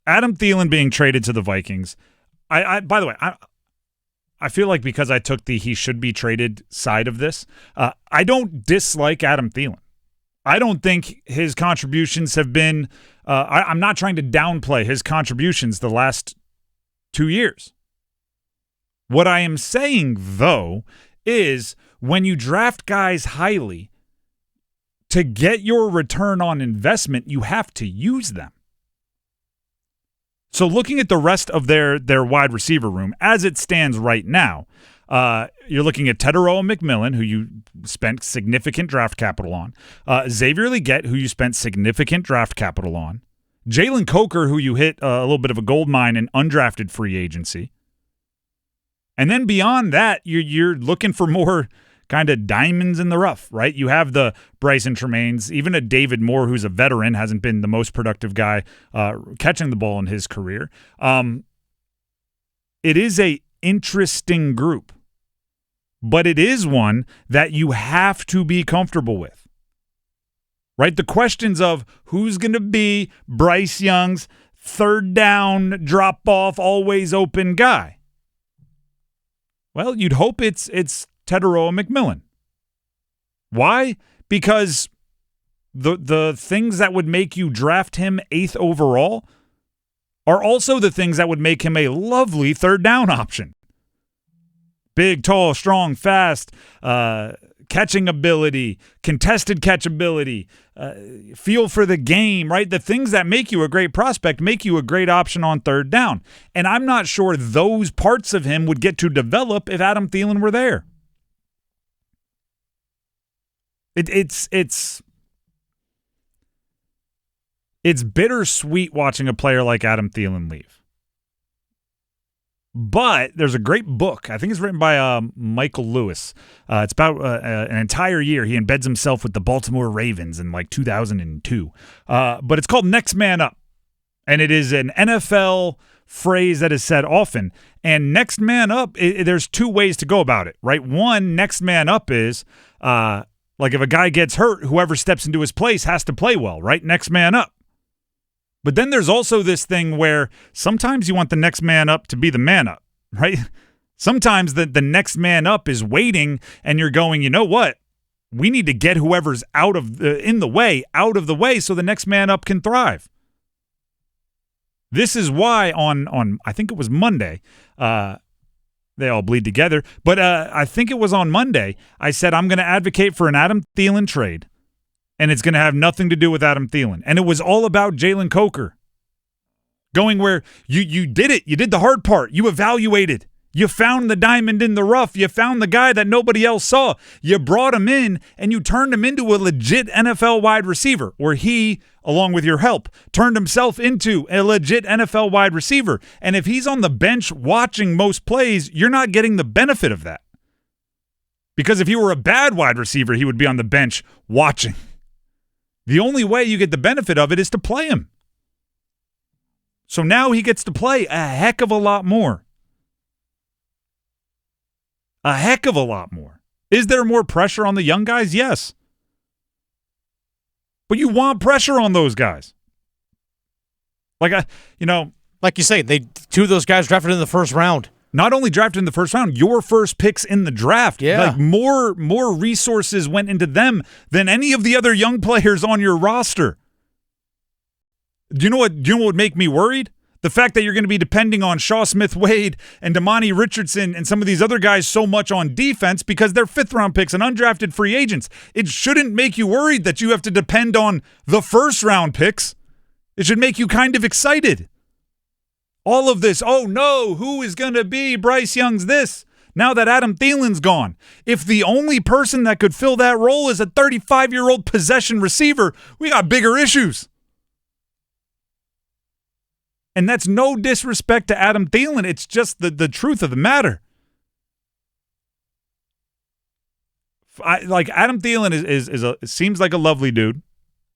Adam Thielen being traded to the Vikings. By the way, I feel like because I took the he should be traded side of this, I don't dislike Adam Thielen. I don't think his contributions have been I'm not trying to downplay his contributions the last 2 years. What I am saying, though, is when you draft guys highly, to get your return on investment, you have to use them. So looking at the rest of their wide receiver room, as it stands right now, you're looking at Fritterer and McMillan, who you spent significant draft capital on. Xavier Legette, who you spent significant draft capital on. Jalen Coker, who you hit a little bit of a gold mine in undrafted free agency. And then beyond that, you're looking for more kind of diamonds in the rough, right? You have the Bryce and Tremaines, even a David Moore, who's a veteran, hasn't been the most productive guy catching the ball in his career. It is a interesting group, but it is one that you have to be comfortable with, right? The questions of who's going to be Bryce Young's third down, drop off, always open guy. Well, you'd hope it's Fritterer and McMillan. Why? Because the things that would make you draft him 8th overall are also the things that would make him a lovely third down option. Big, tall, strong, fast, catching ability, contested catch ability, feel for the game, right? The things that make you a great prospect make you a great option on third down. And I'm not sure those parts of him would get to develop if Adam Thielen were there. It's bittersweet watching a player like Adam Thielen leave. But there's a great book. I think it's written by Michael Lewis. It's about an entire year. He embeds himself with the Baltimore Ravens in like 2002. But it's called Next Man Up. And it is an NFL phrase that is said often. And next man up, there's two ways to go about it, right? One, next man up is like if a guy gets hurt, whoever steps into his place has to play well, right? Next man up. But then there's also this thing where sometimes you want the next man up to be the man up, right? Sometimes the next man up is waiting and you're going, you know what? We need to get whoever's in the way out of the way so the next man up can thrive. This is why on I think it was Monday, they all bleed together, but I think it was on Monday, I said I'm going to advocate for an Adam Thielen trade. And it's going to have nothing to do with Adam Thielen. And it was all about Jalen Coker. Going where you did it. You did the hard part. You evaluated. You found the diamond in the rough. You found the guy that nobody else saw. You brought him in, and you turned him into a legit NFL wide receiver. Or he, along with your help, turned himself into a legit NFL wide receiver. And if he's on the bench watching most plays, you're not getting the benefit of that. Because if he were a bad wide receiver, he would be on the bench watching. The only way you get the benefit of it is to play him. So now he gets to play a heck of a lot more. A heck of a lot more. Is there more pressure on the young guys? Yes. But you want pressure on those guys. Like you say, two of those guys drafted in the first round. Not only drafted in the first round, your first picks in the draft. Yeah. Like more resources went into them than any of the other young players on your roster. Do you know what would make me worried? The fact that you're going to be depending on Shaw Smith-Wade and Damani Richardson and some of these other guys so much on defense because they're fifth-round picks and undrafted free agents. It shouldn't make you worried that you have to depend on the first-round picks. It should make you kind of excited. All of this, oh no, who is going to be Bryce Young's this? Now that Adam Thielen's gone. If the only person that could fill that role is a 35-year-old possession receiver, we got bigger issues. And that's no disrespect to Adam Thielen. It's just the truth of the matter. Adam Thielen seems like a lovely dude.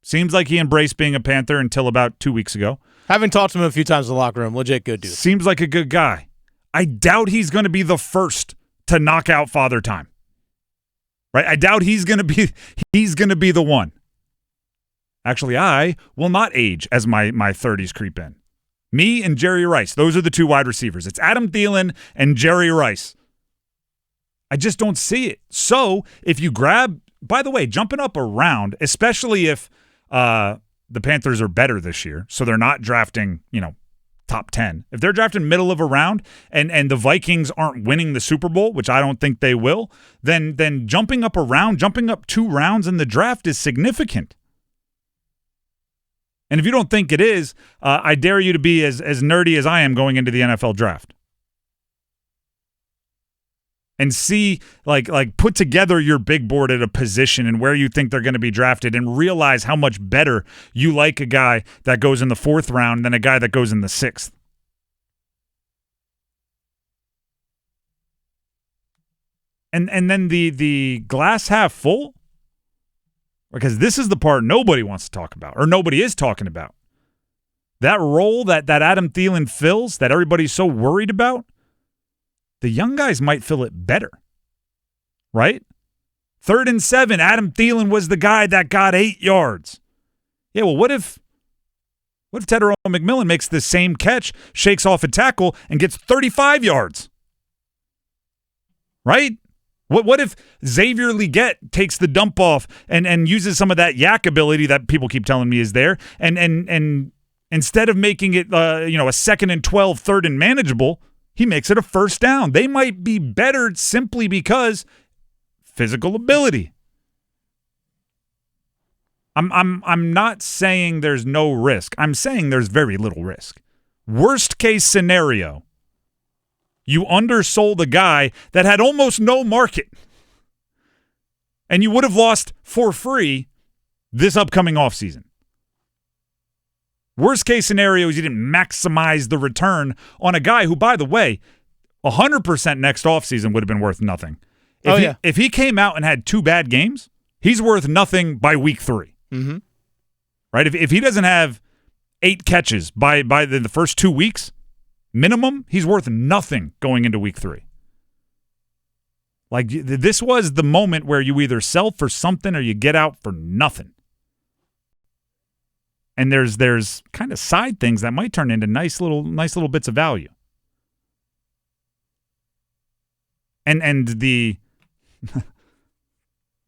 Seems like he embraced being a Panther until about 2 weeks ago. Having talked to him a few times in the locker room, legit good dude. Seems like a good guy. I doubt he's going to be the first to knock out Father Time. Right? I doubt he's going to be the one. Actually, I will not age as my 30s creep in. Me and Jerry Rice. Those are the two wide receivers. It's Adam Thielen and Jerry Rice. I just don't see it. So if you grab, by the way, jumping up around, especially if the Panthers are better this year, so they're not drafting, top 10. If they're drafting middle of a round and the Vikings aren't winning the Super Bowl, which I don't think they will, then jumping up 2 rounds in the draft is significant. And if you don't think it is, I dare you to be as nerdy as I am going into the NFL draft. And see, like put together your big board at a position and where you think they're going to be drafted and realize how much better you like a guy that goes in the 4th round than a guy that goes in the 6th. And then the glass half full, because this is the part nobody wants to talk about, or nobody is talking about. That role that Adam Thielen fills, that everybody's so worried about, the young guys might fill it better, right? 3rd and 7, Adam Thielen was the guy that got 8 yards. Yeah, well, what if Tepper McMillan makes the same catch, shakes off a tackle, and gets 35 yards? Right? What if Xavier Legette takes the dump off and uses some of that yak ability that people keep telling me is there, and instead of making it a 2nd and 12, 3rd and manageable, he makes it a 1st down. They might be better simply because physical ability. I'm not saying there's no risk. I'm saying there's very little risk. Worst case scenario, you undersold a guy that had almost no market, and you would have lost for free this upcoming offseason. Worst case scenario is you didn't maximize the return on a guy who, by the way, 100% next offseason would have been worth nothing. If he came out and had 2 bad games, he's worth nothing by week 3. Mm-hmm. Right? If he doesn't have 8 catches by the first 2 weeks, minimum, he's worth nothing going into week 3. Like, this was the moment where you either sell for something or you get out for nothing. And there's kind of side things that might turn into nice little bits of value. And the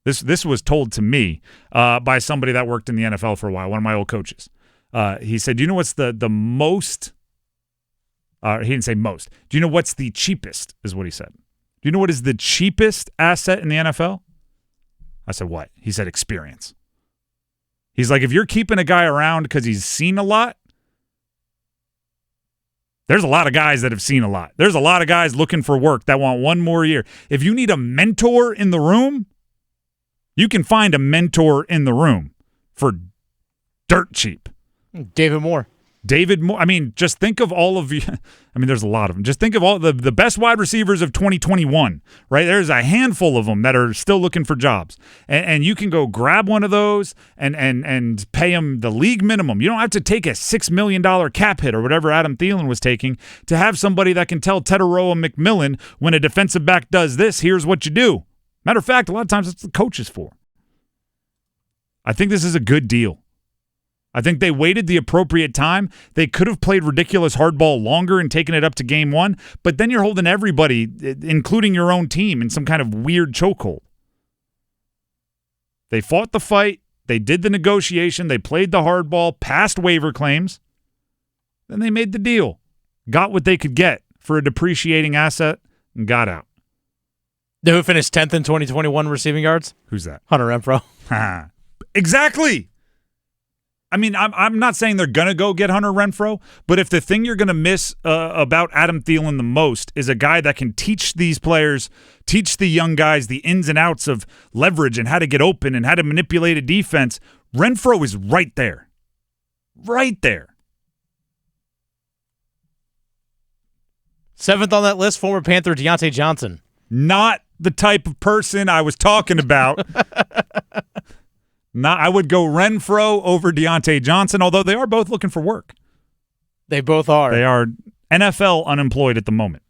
this was told to me by somebody that worked in the NFL for a while, one of my old coaches. He said, "Do you know what's the most?" He didn't say most. Do you know what's the cheapest? Is what he said. Do you know what is the cheapest asset in the NFL? I said, what? He said, experience. He's like, if you're keeping a guy around because he's seen a lot, there's a lot of guys that have seen a lot. There's a lot of guys looking for work that want one more year. If you need a mentor in the room, you can find a mentor in the room for dirt cheap. David Moore. I mean, just think of all of you. I mean, there's a lot of them. Just think of all the best wide receivers of 2021, right? There's a handful of them that are still looking for jobs. And you can go grab one of those and pay them the league minimum. You don't have to take a $6 million cap hit or whatever Adam Thielen was taking to have somebody that can tell Fritterer and McMillan, when a defensive back does this, here's what you do. Matter of fact, a lot of times it's the coaches for. I think this is a good deal. I think they waited the appropriate time. They could have played ridiculous hardball longer and taken it up to game one, but then you're holding everybody, including your own team, in some kind of weird chokehold. They fought the fight. They did the negotiation. They played the hardball, passed waiver claims. Then they made the deal, got what they could get for a depreciating asset, and got out. Who finished 10th in 2021 receiving yards? Who's that? Hunter Renfrow. Exactly. I mean, I'm not saying they're going to go get Hunter Renfrow, but if the thing you're going to miss about Adam Thielen the most is a guy that can teach these players, teach the young guys the ins and outs of leverage and how to get open and how to manipulate a defense, Renfrow is right there. Right there. 7th on that list, former Panther Deontay Johnson. Not the type of person I was talking about. I would go Renfrow over Deontay Johnson, although they are both looking for work. They both are. They are NFL unemployed at the moment.